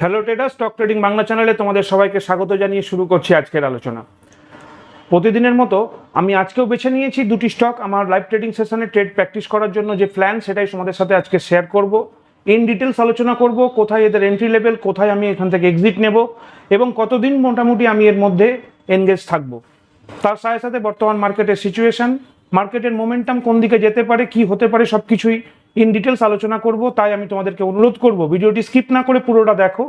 Hello trader, stock trading Bangla চ্যানেলে তোমাদের সবাইকে স্বাগত জানিয়ে শুরু করছি আজকের আলোচনা। প্রতিদিনের মতো আমি আজকেও বেছে নিয়েছি দুটি স্টক আমার লাইভ ট্রেডিং সেশনে ট্রেড প্র্যাকটিস করার জন্য যে প্ল্যান সেটাই তোমাদের সাথে আজকে শেয়ার করব। ইন ডিটেলস আলোচনা করব কোথায় এদের এন্ট্রি লেভেল, কোথায় আমি এখান থেকে এক্সিট নেব এবং কতদিন মোটামুটি আমি এর মধ্যে এনগেজ থাকব। তার সাথে সাথে বর্তমান মার্কেটের সিচুয়েশন, মার্কেটের মোমেন্টাম কোন দিকে যেতে পারে, কি হতে পারে, সব কিছুই ইন ডিটেলস আলোচনা করব। তাই আমি তোমাদেরকে অনুরোধ করব ভিডিওটি স্কিপ না করে পুরোটা দেখো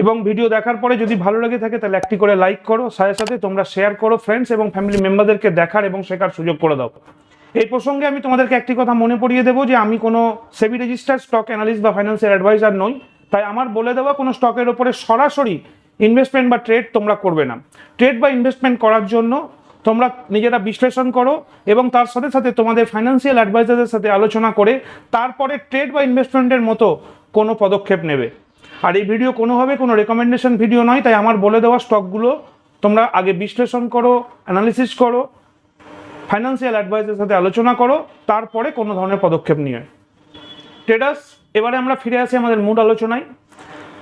এবং ভিডিও দেখার পরে যদি ভালো লেগে থাকে তাহলে একটি করে লাইক করো, সাথে সাথে তোমরা শেয়ার করো ফ্রেন্ডস এবং ফ্যামিলি মেম্বারদেরকে দেখার এবং শেখার সুযোগ করে দাও। এই প্রসঙ্গে আমি তোমাদেরকে একটি কথা মনে পড়িয়ে দেবো যে আমি কোনো সেবি রেজিস্টার্ড স্টক অ্যানালিস্ট বা ফাইন্যান্সিয়াল অ্যাডভাইজার নই। তাই আমার বলে দেওয়া কোনো স্টকের ওপরে সরাসরি ইনভেস্টমেন্ট বা ট্রেড তোমরা করবে না। ট্রেড বা ইনভেস্টমেন্ট করার জন্য তোমরা নিজেরা বিশ্লেষণ করো এবং তার সাথে সাথে তোমাদের ফাইন্যান্সিয়াল অ্যাডভাইজারের সাথে আলোচনা করে তারপরে ট্রেড বা ইনভেস্টমেন্টের মতো কোনো পদক্ষেপ নেবে। আর এই ভিডিও কোনোভাবে কোনো রেকমেন্ডেশন ভিডিও নয়, তাই আমার বলে দেওয়া স্টকগুলো তোমরা আগে বিশ্লেষণ করো, অ্যানালিসিস করো, ফাইন্যান্সিয়াল অ্যাডভাইজারের সাথে আলোচনা করো, তারপরে কোনো ধরনের পদক্ষেপ নিয়ে। ট্রেডার্স, এবারে আমরা ফিরে আসি আমাদের মূল আলোচনায়,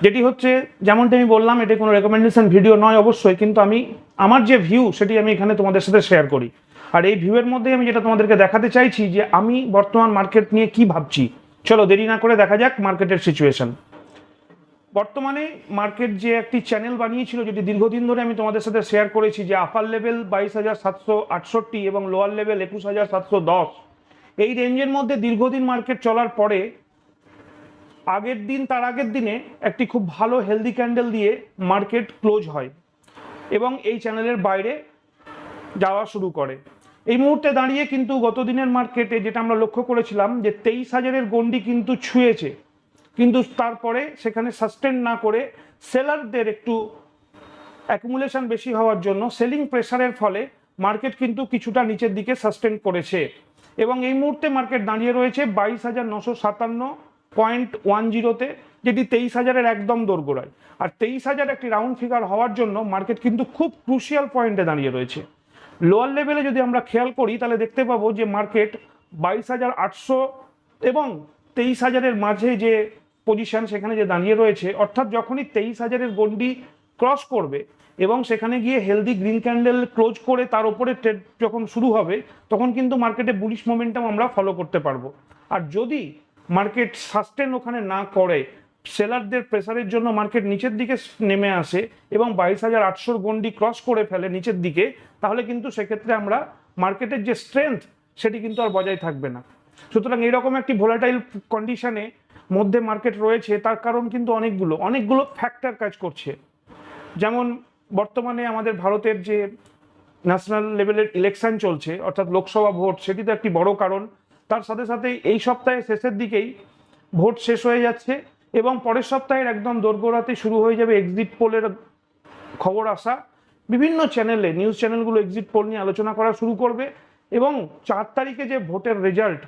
যেটি হচ্ছে যেমনটি আমি বললাম এটি কোনো রেকমেন্ডেশন ভিডিও নয় অবশ্যই, কিন্তু আমি আমার যে ভিউ সেটি আমি এখানে তোমাদের সাথে শেয়ার করি। আর এই ভিউয়ের মধ্যে আমি যেটা তোমাদেরকে দেখাতে চাইছি যে আমি বর্তমান মার্কেট নিয়ে কি ভাবছি। চলো দেরি না করে দেখা যাক মার্কেটের সিচুয়েশন। বর্তমানে মার্কেট যে একটি চ্যানেল বানিয়েছিল, যেটি দীর্ঘদিন ধরে আমি তোমাদের সাথে শেয়ার করেছি, যে আপার লেভেল 22,768 এবং লোয়ার লেভেল 21,710, এই রেঞ্জের মধ্যে দীর্ঘদিন মার্কেট চলার পরে আগের দিন তার আগের দিনে একটি খুব ভালো হেলদি ক্যান্ডেল দিয়ে মার্কেট ক্লোজ হয় এবং এই চ্যানেলের বাইরে যাওয়া শুরু করে। এই মুহূর্তে দাঁড়িয়ে কিন্তু গত দিনের মার্কেটে যেটা আমরা লক্ষ্য করেছিলাম যে 23,000-এর গণ্ডি কিন্তু ছুঁয়েছে, কিন্তু তারপরে সেখানে সাস্টেন না করে সেলারদের একটু অ্যাকুমুলেশন বেশি হওয়ার জন্য সেলিং প্রেসারের ফলে মার্কেট কিন্তু কিছুটা নিচের দিকে সাস্টেন করেছে এবং এই মুহূর্তে মার্কেট দাঁড়িয়ে রয়েছে 22,957.10-তে, যেটি 23,000-এর একদম দোরগোড়ায়। আর 23,000 একটি রাউন্ড ফিগার হওয়ার জন্য মার্কেট কিন্তু খুব ক্রুশিয়াল পয়েন্টে দাঁড়িয়ে রয়েছে। লোয়ার লেভেলে যদি আমরা খেয়াল করি তাহলে দেখতে পাবো যে মার্কেট 22,800 এবং 23,000-এর মাঝে যে পজিশন সেখানে যে দাঁড়িয়ে রয়েছে, অর্থাৎ যখনই 23,000-এর গণ্ডি ক্রস করবে এবং সেখানে গিয়ে হেলদি গ্রিন ক্যান্ডেল ক্লোজ করে তার উপরে ট্রেড যখন শুরু হবে তখন কিন্তু মার্কেটে বুলিশ মোমেন্টাম আমরা ফলো করতে পারবো। আর যদি মার্কেট সাস্টেন ওখানে না করে, সেলারদের প্রেসারের জন্য মার্কেট নিচের দিকে নেমে আসে এবং 22,800-র গণ্ডি ক্রস করে ফেলে নিচের দিকে, তাহলে কিন্তু সেক্ষেত্রে আমরা মার্কেটের যে স্ট্রেংথ সেটি কিন্তু আর বজায় থাকবে না। সুতরাং এইরকম একটি ভোলাটাইল কন্ডিশনে মধ্যে মার্কেট রয়েছে, তার কারণ কিন্তু অনেকগুলো ফ্যাক্টর কাজ করছে। যেমন বর্তমানে আমাদের ভারতের যে ন্যাশনাল লেভেলের ইলেকশন চলছে, অর্থাৎ লোকসভা ভোট, সেটি তো একটি বড় কারণ। তার সাথে সাথে এই সপ্তাহে শেষের দিকেই ভোট শেষ হয়ে যাচ্ছে এবং পরের সপ্তাহের একদম দোরগোড়াতে শুরু হয়ে যাবে এক্সিট পোলের খবর আসা। বিভিন্ন চ্যানেলে, নিউজ চ্যানেলগুলো এক্সিট পোল নিয়ে আলোচনা করা শুরু করবে এবং 4 তারিখে যে ভোটের রেজাল্ট,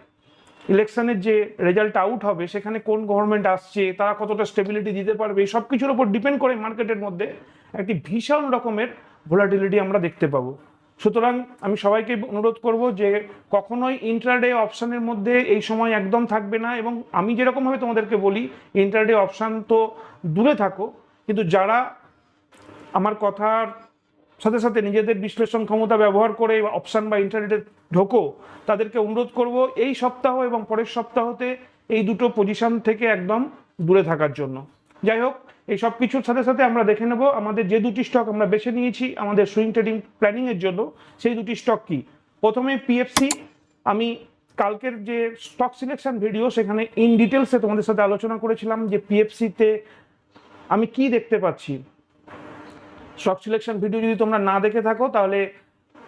ইলেকশনের যে রেজাল্ট আউট হবে, সেখানে কোন গভর্নমেন্ট আসছে, তারা কতটা স্টেবিলিটি দিতে পারবে, এই সব কিছুর উপর ডিপেন্ড করে মার্কেটের মধ্যে একটি ভীষণ রকমের ভোলাটিলিটি আমরা দেখতে পাবো। সুতরাং আমি সবাইকে অনুরোধ করব যে কখনোই ইন্ট্রাডে অপশানের মধ্যে এই সময় একদম থাকবে না। এবং আমি যেরকমভাবে তোমাদেরকে বলি ইন্ট্রাডে অপশান তো দূরে থাকো, কিন্তু যারা আমার কথার সাথে সাথে নিজেদের বিশ্লেষণ ক্ষমতা ব্যবহার করে অপশান বা ইন্টারনেটে ঢোকো, তাদেরকে অনুরোধ করব এই সপ্তাহ এবং পরের সপ্তাহতে এই দুটো পজিশন থেকে একদম দূরে থাকার জন্য। যাই হোক, এই সব কিছুর সাথে সাথে আমরা দেখে নেব আমাদের যে দুটি স্টক আমরা বেছে নিয়েছি আমাদের সুইং ট্রেডিং প্ল্যানিংয়ের জন্য, সেই দুটি স্টক কি। প্রথমে পিএফসি। আমি কালকের যে স্টক সিলেকশন ভিডিও সেখানে ইন ডিটেলসে তোমাদের সাথে আলোচনা করেছিলাম যে পিএফসিতে আমি কি দেখতে পাচ্ছি। স্টক সিলেকশন ভিডিও যদি তোমরা না দেখে থাকো তাহলে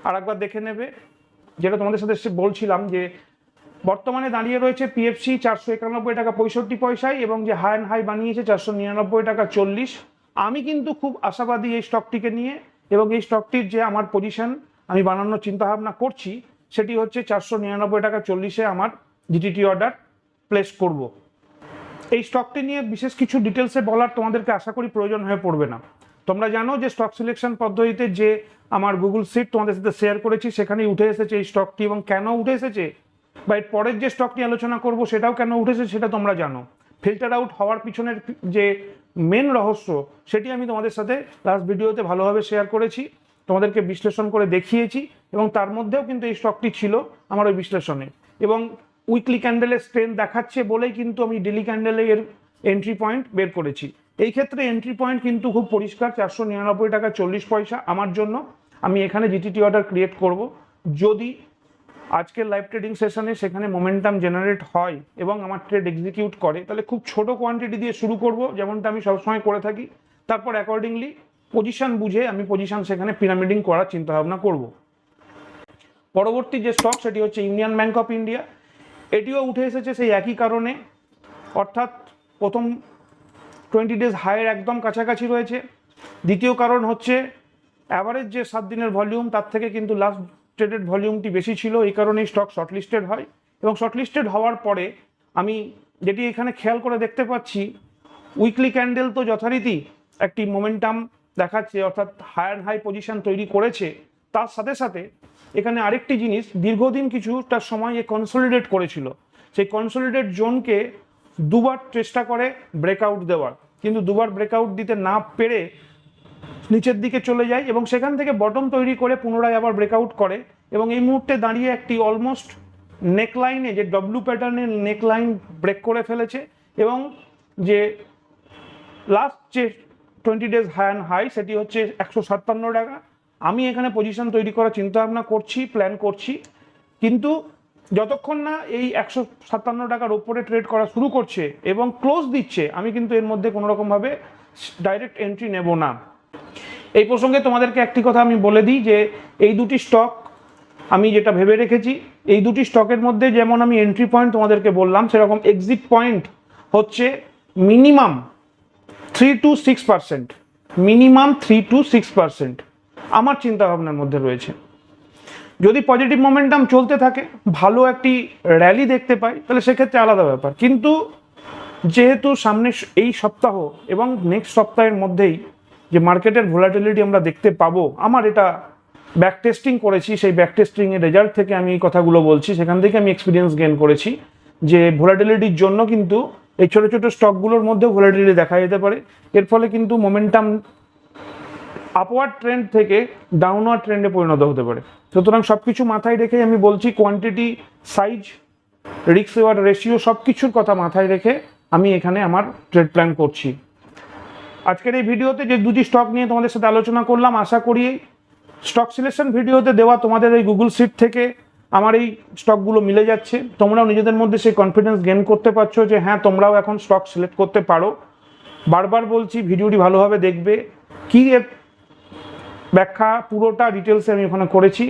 আরেকবার দেখে নেবে। যেটা তোমাদের সাথে বলছিলাম যে বর্তমানে দাঁড়িয়ে রয়েছে পিএফসি 491 টাকা 65 পয়সায় এবং যে হাই অ্যান্ড হাই বানিয়েছে 499 টাকা 40। আমি কিন্তু খুব আশাবাদী এই স্টকটিকে নিয়ে এবং এই স্টকটির যে আমার পজিশন আমি বানানোর চিন্তাভাবনা করছি সেটি হচ্ছে 499 টাকা 40-এ আমার জিটিটি অর্ডার প্লেস করব। এই স্টকটি নিয়ে বিশেষ কিছু ডিটেলসে বলার তোমাদেরকে আশা করি প্রয়োজন হয়ে পড়বে না। তোমরা জানো যে স্টক সিলেকশন পদ্ধতিতে যে আমার গুগল শিট তোমাদের সাথে শেয়ার করেছি সেখানেই উঠে এসেছে এই স্টকটি, এবং কেন উঠে এসেছে বা এর পরের যে স্টকটি আলোচনা করব সেটাও কেন উঠেছে সেটা তোমরা জানো। ফিল্টার আউট হওয়ার পিছনের যে মেন রহস্য সেটি আমি তোমাদের সাথে লাস্ট ভিডিওতে ভালোভাবে শেয়ার করেছি, তোমাদেরকে বিশ্লেষণ করে দেখিয়েছি, এবং তার মধ্যেও কিন্তু এই স্টকটি ছিল আমার ওই বিশ্লেষণে। এবং উইকলি ক্যান্ডেলের স্ট্রেংথ দেখাচ্ছে বলেই কিন্তু আমি ডেলি ক্যান্ডেলে এর এন্ট্রি পয়েন্ট বের করেছি। এই ক্ষেত্রে এন্ট্রি পয়েন্ট কিন্তু খুব পরিষ্কার, 499.40 টাকা আমার জন্য। আমি এখানে জিটিটি অর্ডার ক্রিয়েট করব। যদি আজকের লাইভ ট্রেডিং সেশনে সেখানে মোমেন্টাম জেনারেট হয় এবং আমার ট্রেড এক্সিকিউট করে, তাহলে খুব ছোট কোয়ান্টিটি দিয়ে শুরু করব, যেমনটা আমি সবসময় করে থাকি। তারপর অ্যাকর্ডিংলি পজিশন বুঝে আমি পজিশন সেখানে পিরামিডিং করার চিন্তাভাবনা করব। পরবর্তী যে স্টক সেটি হচ্ছে ইউনিয়ন ব্যাংক অফ ইন্ডিয়া। এটিও উঠে এসেছে সেই একই কারণে, অর্থাৎ প্রথম 20 ডেজ হাইয়ের একদম কাছাকাছি রয়েছে। দ্বিতীয় কারণ হচ্ছে অ্যাভারেজ যে 7 দিনের ভলিউম তার থেকে কিন্তু লাস্ট ট্রেডেড ভলিউমটি বেশি ছিল, এই কারণেই স্টক শর্টলিস্টেড হয়। এবং শর্টলিস্টেড হওয়ার পরে আমি যেটি এখানে খেয়াল করে দেখতে পাচ্ছি, উইকলি ক্যান্ডেল তো যথারীতি একটি মোমেন্টাম দেখাচ্ছে, অর্থাৎ হায়ার হাই পজিশন তৈরি করেছে। তার সাথে সাথে এখানে আরেকটি জিনিস, দীর্ঘদিন কিছুটা সময় কনসলিডেট করেছিল, সেই কনসলিডেট জোনকে দুবার চেষ্টা করে ব্রেকআউট দেওয়ার, কিন্তু দুবার ব্রেকআউট দিতে না পেরে নিচের দিকে চলে যায় এবং সেখান থেকে বটম তৈরি করে পুনরায় আবার ব্রেকআউট করে। এবং এই মুহূর্তে দাঁড়িয়ে একটি অলমোস্ট নেকলাইনে, যে ডব্লু প্যাটার্নের নেকলাইন ব্রেক করে ফেলেছে, এবং যে লাস্ট যে 20 ডেজ হাই সেটি হচ্ছে 157 টাকা। আমি এখানে পজিশন তৈরি করার চিন্তাভাবনা করছি, প্ল্যান করছি, কিন্তু যতক্ষণ না এই 157 টাকার ওপরে ট্রেড করা শুরু করছে এবং ক্লোজ দিচ্ছে, আমি কিন্তু এর মধ্যে কোনো রকমভাবে ডাইরেক্ট এন্ট্রি নেব না। এই প্রসঙ্গে তোমাদেরকে একটি কথা আমি বলে দিই যে এই দুটি স্টক আমি যেটা ভেবে রেখেছি, এই দুটি স্টকের মধ্যে যেমন আমি এন্ট্রি পয়েন্ট তোমাদেরকে বললাম, সেরকম এক্সিট পয়েন্ট হচ্ছে মিনিমাম 3 to 6%, মিনিমাম 3 to 6% আমার চিন্তাভাবনার মধ্যে রয়েছে। যদি পজিটিভ মোমেন্টাম চলতে থাকে, ভালো একটি র্যালি দেখতে পাই, তাহলে সেক্ষেত্রে আলাদা ব্যাপার। কিন্তু যেহেতু সামনে এই সপ্তাহ এবং নেক্সট সপ্তাহের মধ্যেই যে মার্কেটের ভোলাটিলিটি আমরা দেখতে পাবো, আমার এটা ব্যাক টেস্টিং করেছি, সেই ব্যাক টেস্টিংয়ের রেজাল্ট থেকে আমি এই কথাগুলো বলছি, সেখান থেকে আমি এক্সপিরিয়েন্স গেইন করেছি যে ভোলাটিলিটির জন্য কিন্তু এই ছোটো ছোটো স্টকগুলোর মধ্যেও ভোলাটিলিটি দেখা যেতে পারে। এর ফলে কিন্তু মোমেন্টাম আপওয়ার্ড ট্রেন্ড থেকে ডাউনওয়ার্ড ট্রেন্ডে পরিণত হতে পারে। সুতরাং সব কিছু মাথায় রেখে আমি বলছি, quantity, size, risk reward ratio সব কিছুর কথা মাথায় রেখে আমি এখানে আমার ট্রেড প্ল্যান করছি। আজকের এই ভিডিওতে যে দুটি স্টক নিয়ে তোমাদের সাথে আলোচনা করলাম, আশা করি স্টক সিলেকশন ভিডিওতে দেওয়া তোমাদের এই গুগল শিট থেকে আমার এই স্টকগুলো মিলে যাচ্ছে। তোমরাও নিজেদের মধ্যে সেই কনফিডেন্স গেইন করতে পারছো যে হ্যাঁ, তোমরাও এখন স্টক সিলেক্ট করতে পারো। বারবার বলছি, ভিডিওটি ভালোভাবে দেখবে। কি ব্যাখ্যা পুরোটা ডিটেলসে আমি ওখানে করেছি।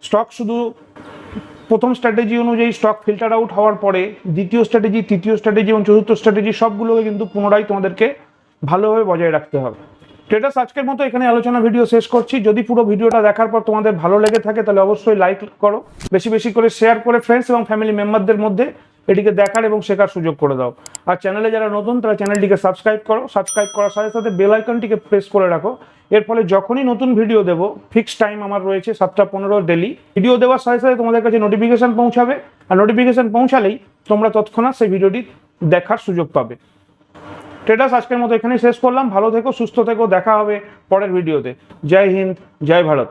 স্টক শুধু প্রথম স্ট্র্যাটেজি অনুযায়ী স্টক ফিল্টার আউট হওয়ার পরে দ্বিতীয় স্ট্র্যাটেজি, তৃতীয় স্ট্র্যাটেজি এবং চতুর্থ স্ট্র্যাটেজি সবগুলোকে কিন্তু পুনরায় তোমাদেরকে ভালোভাবে বজায় রাখতে হবে। ট্রেডার্স, আজকের মতো এখানে আলোচনা ভিডিও শেষ করছি। যদি পুরো ভিডিওটা দেখার পর তোমাদের ভালো লেগে থাকে তাহলে অবশ্যই লাইক করো, বেশি বেশি করে শেয়ার করে ফ্রেন্ডস এবং ফ্যামিলি মেম্বারদের মধ্যে এটিকে দেখার এবং শেখার সুযোগ করে দাও। আর চ্যানেলে যারা নতুন তারা চ্যানেলটিকে সাবস্ক্রাইব করো, সাবস্ক্রাইব করার সাথে সাথে বেল আইকনটিকে প্রেস করে রাখো। এর ফলে যখনই নতুন ভিডিও দেবো, ফিক্সড টাইম আমার রয়েছে 7টা 15 ডেলি, ভিডিও দেওয়ার সাথে সাথে তোমাদের কাছে নোটিফিকেশন পৌঁছাবে। আর নোটিফিকেশন পৌঁছালেই তোমরা তৎক্ষণাৎ সেই ভিডিওটি দেখার সুযোগ পাবে। ট্রেডার্স, আজকের মতো এখানেই শেষ করলাম। ভালো থেকো, সুস্থ থেকো, দেখা হবে পরের ভিডিওতে। জয় হিন্দ, জয় ভারত।